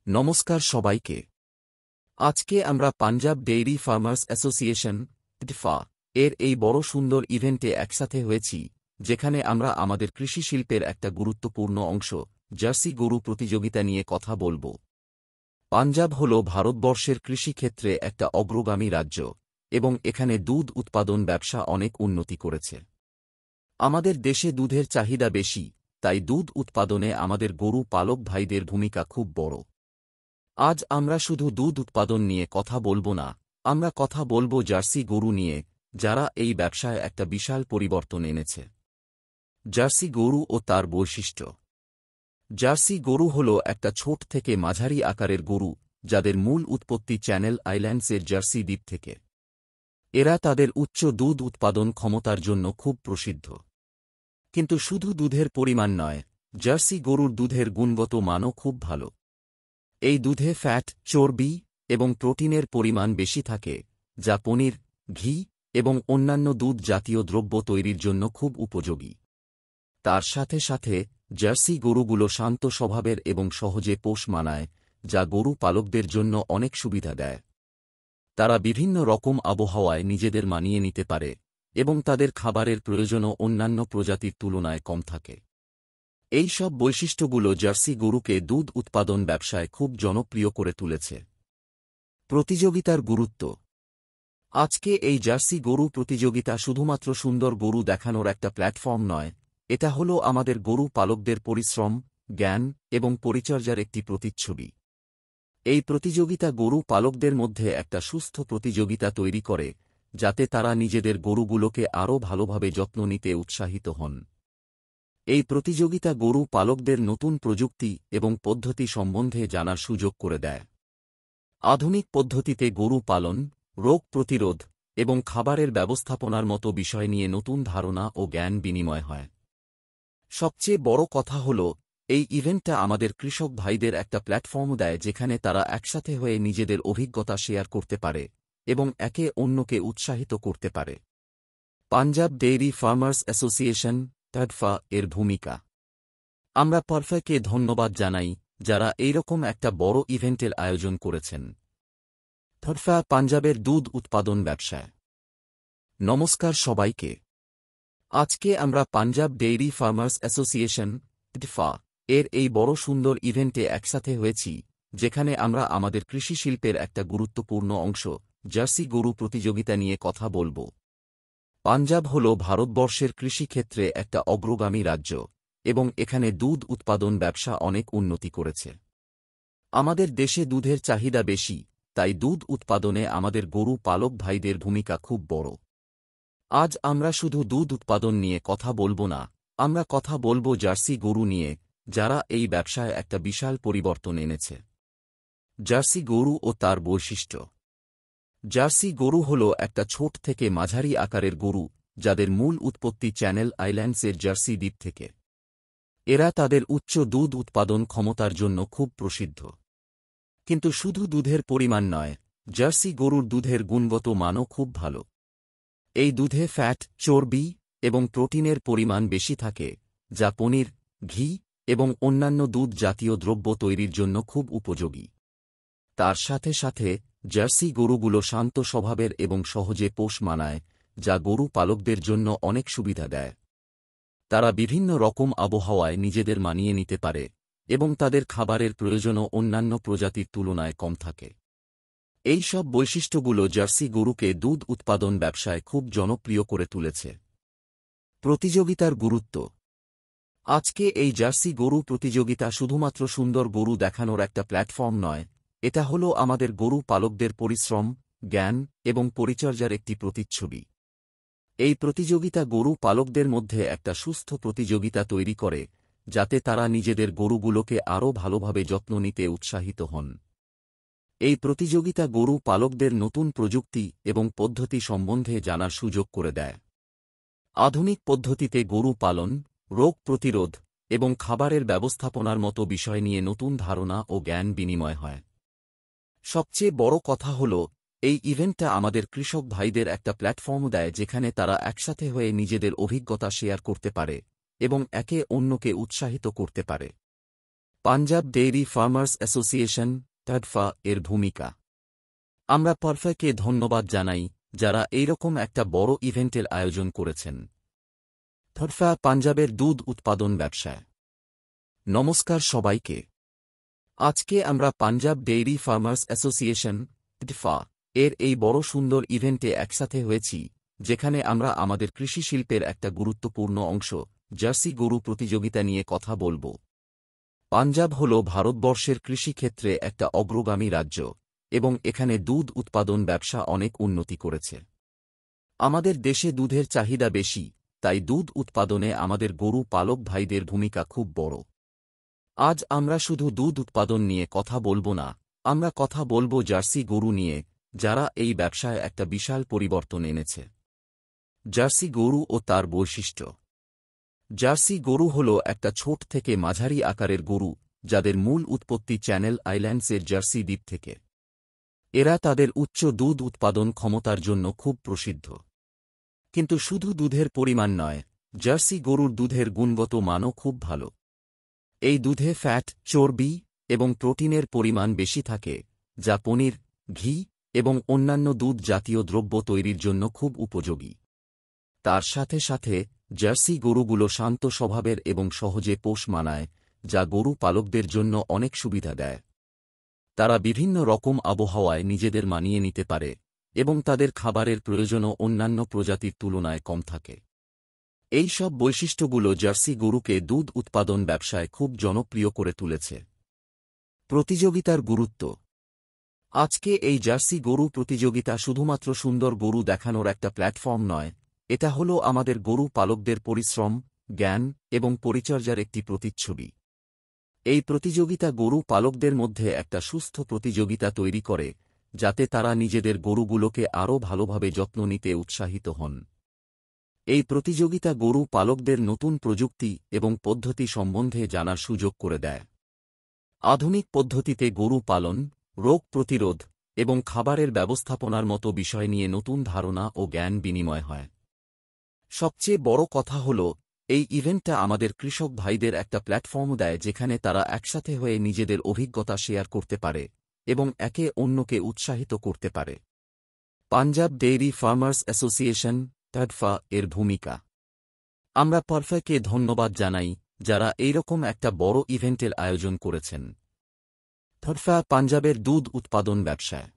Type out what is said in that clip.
নমস্কার সবাইকে। আজকে আমরা Punjab dairy farmers association (PDFA) এর এই বড় সুন্দর ইভেন্টে একসাথে হয়েছি, যেখানে আমরা আমাদের কৃষি শিল্পের একটা গুরুত্বপূর্ণ অংশ জার্সি গরু প্রতিযোগিতা নিয়ে কথা বলব। পাঞ্জাব হল ভারতবর্ষের কৃষিক্ষেত্রে একটা অগ্রগামী রাজ্য এবং এখানে দুধ উৎপাদন ব্যবসা অনেক উন্নতি করেছে। আমাদের দেশে দুধের চাহিদা বেশি, তাই দুধ উৎপাদনে আমাদের গরু পালক ভাইদের ভূমিকা খুব বড়। আজ আমরা শুধু দুধ উৎপাদন নিয়ে কথা বলবো না, আমরা কথা বলবো জার্সি গরু নিয়ে, যারা এই ব্যবসায় একটা বিশাল পরিবর্তন এনেছে। জার্সি গরু ও তার বৈশিষ্ট্য। জার্সি গরু হল একটা ছোট থেকে মাঝারি আকারের গরু, যাদের মূল উৎপত্তি চ্যানেল আইল্যান্ডসের জার্সি দ্বীপ থেকে। এরা তাদের উচ্চ দুধ উৎপাদন ক্ষমতার জন্য খুব প্রসিদ্ধ। কিন্তু শুধু দুধের পরিমাণ নয়, জার্সি গরুর দুধের গুণগত মানও খুব ভালো। এই দুধে ফ্যাট, চর্বি এবং প্রোটিনের পরিমাণ বেশি থাকে, যা পনির, ঘি এবং অন্যান্য দুধ জাতীয় দ্রব্য তৈরির জন্য খুব উপযোগী। তার সাথে সাথে জার্সি গরুগুলো শান্ত স্বভাবের এবং সহজে পোষ মানায়, যা গরু পালকদের জন্য অনেক সুবিধা দেয়। তারা বিভিন্ন রকম আবহাওয়ায় নিজেদের মানিয়ে নিতে পারে এবং তাদের খাবারের প্রয়োজনও অন্যান্য প্রজাতির তুলনায় কম থাকে। এই সব বৈশিষ্ট্যগুলো জার্সি গরুকে দুধ উৎপাদন ব্যবসায় খুব জনপ্রিয় করে তুলেছে। প্রতিযোগিতার গুরুত্ব। আজকে এই জার্সি গরু প্রতিযোগিতা শুধুমাত্র সুন্দর গরু দেখানোর একটা প্ল্যাটফর্ম নয়, এটা হল আমাদের গরু পালকদের পরিশ্রম, জ্ঞান এবং পরিচর্যার একটি প্রতিচ্ছবি। এই প্রতিযোগিতা গরু পালকদের মধ্যে একটা সুস্থ প্রতিযোগিতা তৈরি করে, যাতে তারা নিজেদের গরুগুলোকে আরও ভালোভাবে যত্ন নিতে উৎসাহিত হন। এই প্রতিযোগিতা গরু পালকদের নতুন প্রযুক্তি এবং পদ্ধতি সম্বন্ধে জানার সুযোগ করে দেয়। আধুনিক পদ্ধতিতে গরু পালন, রোগ প্রতিরোধ এবং খাবারের ব্যবস্থাপনার মতো বিষয় নিয়ে নতুন ধারণা ও জ্ঞান বিনিময় হয়। সবচেয়ে বড় কথা হল, এই ইভেন্টটা আমাদের কৃষক ভাইদের একটা প্ল্যাটফর্ম দেয় যেখানে তারা একসাথে হয়ে নিজেদের অভিজ্ঞতা শেয়ার করতে পারে এবং একে অন্যকে উৎসাহিত করতে পারে। Punjab dairy farmers association (PDFA) এর ভূমিকা। আমরা PDFA-কে ধন্যবাদ জানাই, যারা এইরকম একটা বড় ইভেন্টের আয়োজন করেছেন। PDFA পাঞ্জাবের দুধ উৎপাদন ব্যবসায়। নমস্কার সবাইকে। আজকে আমরা Punjab dairy farmers association (PDFA) এর এই বড় সুন্দর ইভেন্টে একসাথে হয়েছি, যেখানে আমরা আমাদের কৃষি শিল্পের একটা গুরুত্বপূর্ণ অংশ জার্সি গরু প্রতিযোগিতা নিয়ে কথা বলব। পাঞ্জাব হল ভারতবর্ষের কৃষিক্ষেত্রে একটা অগ্রগামী রাজ্য এবং এখানে দুধ উৎপাদন ব্যবসা অনেক উন্নতি করেছে। আমাদের দেশে দুধের চাহিদা বেশি, তাই দুধ উৎপাদনে আমাদের গরু পালক ভাইদের ভূমিকা খুব বড়। আজ আমরা শুধু দুধ উৎপাদন নিয়ে কথা বলবো না, আমরা কথা বলবো জার্সি গরু নিয়ে, যারা এই ব্যবসায় একটা বিশাল পরিবর্তন এনেছে। জার্সি গরু ও তার বৈশিষ্ট্য। জার্সি গরু হল একটা ছোট থেকে মাঝারি আকারের গরু, যাদের মূল উৎপত্তি চ্যানেল আইল্যান্ডসের জার্সি দ্বীপ থেকে। এরা তাদের উচ্চ দুধ উৎপাদন ক্ষমতার জন্য খুব প্রসিদ্ধ। কিন্তু শুধু দুধের পরিমাণ নয়, জার্সি গরুর দুধের গুণগত মানও খুব ভালো। এই দুধে ফ্যাট, চর্বি এবং প্রোটিনের পরিমাণ বেশি থাকে, যা পনির, ঘি এবং অন্যান্য দুধ জাতীয় দ্রব্য তৈরির জন্য খুব উপযোগী। তার সাথে সাথে জার্সি গরুগুলো শান্ত স্বভাবের এবং সহজে পোষ মানায়, যা গরু পালকদের জন্য অনেক সুবিধা দেয়। তারা বিভিন্ন রকম আবহাওয়ায় নিজেদের মানিয়ে নিতে পারে এবং তাদের খাবারের প্রয়োজনও অন্যান্য প্রজাতির তুলনায় কম থাকে। এই সব বৈশিষ্ট্যগুলো জার্সি গরুকে দুধ উৎপাদন ব্যবসায় খুব জনপ্রিয় করে তুলেছে। প্রতিযোগিতার গুরুত্ব। আজকে এই জার্সি গরু প্রতিযোগিতা শুধুমাত্র সুন্দর গরু দেখানোর একটা প্ল্যাটফর্ম নয়, এটা হল আমাদের গরু পালকদের পরিশ্রম, জ্ঞান এবং পরিচর্যার একটি প্রতিচ্ছবি। এই প্রতিযোগিতা গরু পালকদের মধ্যে একটা সুস্থ প্রতিযোগিতা তৈরি করে, যাতে তারা নিজেদের গরুগুলোকে আরও ভালোভাবে যত্ন নিতে উৎসাহিত হন। এই প্রতিযোগিতা গরু পালকদের নতুন প্রযুক্তি এবং পদ্ধতি সম্বন্ধে জানার সুযোগ করে দেয়। আধুনিক পদ্ধতিতে গরু পালন, রোগ প্রতিরোধ এবং খাবারের ব্যবস্থাপনার মতো বিষয় নিয়ে নতুন ধারণা ও জ্ঞান বিনিময় হয়। সবচেয়ে বড় কথা হল, এই ইভেন্টটা আমাদের কৃষক ভাইদের একটা প্ল্যাটফর্ম দেয় যেখানে তারা একসাথে হয়ে নিজেদের অভিজ্ঞতা শেয়ার করতে পারে এবং একে অন্যকে উৎসাহিত করতে পারে। পাঞ্জাব ডেইরি ফার্মার্স অ্যাসোসিয়েশন টাডফা এর ভূমিকা। আমরা পারফাকে ধন্যবাদ জানাই যারা এইরকম একটা বড় ইভেন্টের আয়োজন করেছেন। টাডফা পাঞ্জাবের দুধ উৎপাদন ব্যবসায়। নমস্কার সবাইকে। আজকে আমরা পাঞ্জাব ডেইরি ফার্মার্স অ্যাসোসিয়েশন টাডফা এর এই বড় সুন্দর ইভেন্টে একসাথে হয়েছি, যেখানে আমরা আমাদের কৃষি শিল্পের একটা গুরুত্বপূর্ণ অংশ জার্সি গরু প্রতিযোগিতা নিয়ে কথা বলব। পাঞ্জাব হল ভারতবর্ষের কৃষিক্ষেত্রে একটা অগ্রগামী রাজ্য এবং এখানে দুধ উৎপাদন ব্যবসা অনেক উন্নতি করেছে। আমাদের দেশে দুধের চাহিদা বেশি, তাই দুধ উৎপাদনে আমাদের গরু পালক ভাইদের ভূমিকা খুব বড়। আজ আমরা শুধু দুধ উৎপাদন নিয়ে কথা বলবো না, আমরা কথা বলবো জার্সি গরু নিয়ে, যারা এই ব্যবসায় একটা বিশাল পরিবর্তন এনেছে। জার্সি গরু ও তার বৈশিষ্ট্য। জার্সি গরু হল একটা ছোট থেকে মাঝারি আকারের গরু যাদের মূল উৎপত্তি চ্যানেল আইল্যান্ডসের জার্সি দ্বীপ থেকে। এরা তাদের উচ্চ দুধ উৎপাদন ক্ষমতার জন্য খুব প্রসিদ্ধ। কিন্তু শুধু দুধের পরিমাণ নয়, জার্সি গরুর দুধের গুণগত মানও খুব ভালো। এই দুধে ফ্যাট, চর্বি এবং প্রোটিনের পরিমাণ বেশি থাকে, যা পনির, ঘি এবং অন্যান্য দুধ জাতীয় দ্রব্য তৈরির জন্য খুব উপযোগী। তার সাথে সাথে জার্সি গরুগুলো শান্ত স্বভাবের এবং সহজে পোষ মানায়, যা গরু পালকদের জন্য অনেক সুবিধা দেয়। তারা বিভিন্ন রকম আবহাওয়ায় নিজেদের মানিয়ে নিতে পারে এবং তাদের খাবারের প্রয়োজনও অন্যান্য প্রজাতির তুলনায় কম থাকে। এই সব বৈশিষ্ট্যগুলো জার্সি গরুকে দুধ উৎপাদন ব্যবসায় খুব জনপ্রিয় করে তুলেছে। প্রতিযোগিতার গুরুত্ব। আজকে এই জার্সি গরু প্রতিযোগিতা শুধুমাত্র সুন্দর গরু দেখানোর একটা প্ল্যাটফর্ম নয়, এটা হল আমাদের গরু পালকদের পরিশ্রম, জ্ঞান এবং পরিচর্যার একটি প্রতিচ্ছবি। এই প্রতিযোগিতা গরু পালকদের মধ্যে একটা সুস্থ প্রতিযোগিতা তৈরি করে, যাতে তারা নিজেদের গরুগুলোকে আরও ভালোভাবে যত্ন নিতে উৎসাহিত হন। এই প্রতিযোগিতা গরু পালকদের নতুন প্রযুক্তি এবং পদ্ধতি সম্বন্ধে জানার সুযোগ করে দেয়। আধুনিক পদ্ধতিতে গরু পালন, রোগ প্রতিরোধ এবং খাবারের ব্যবস্থাপনার মতো বিষয় নিয়ে নতুন ধারণা ও জ্ঞান বিনিময় হয়। সবচেয়ে বড় কথা হল, এই ইভেন্টটা আমাদের কৃষক ভাইদের একটা প্ল্যাটফর্ম দেয় যেখানে তারা একসাথে হয়ে নিজেদের অভিজ্ঞতা শেয়ার করতে পারে এবং একে অন্যকে উৎসাহিত করতে পারে। পাঞ্জাব ডেইরি ফার্মার্স অ্যাসোসিয়েশন টাডফা এর ভূমিকা। আমরা পারফাকে ধন্যবাদ জানাই যারা এইরকম একটা বড় ইভেন্টের আয়োজন করেছেন। টাডফা পাঞ্জাবের দুধ উৎপাদন ব্যবসায়।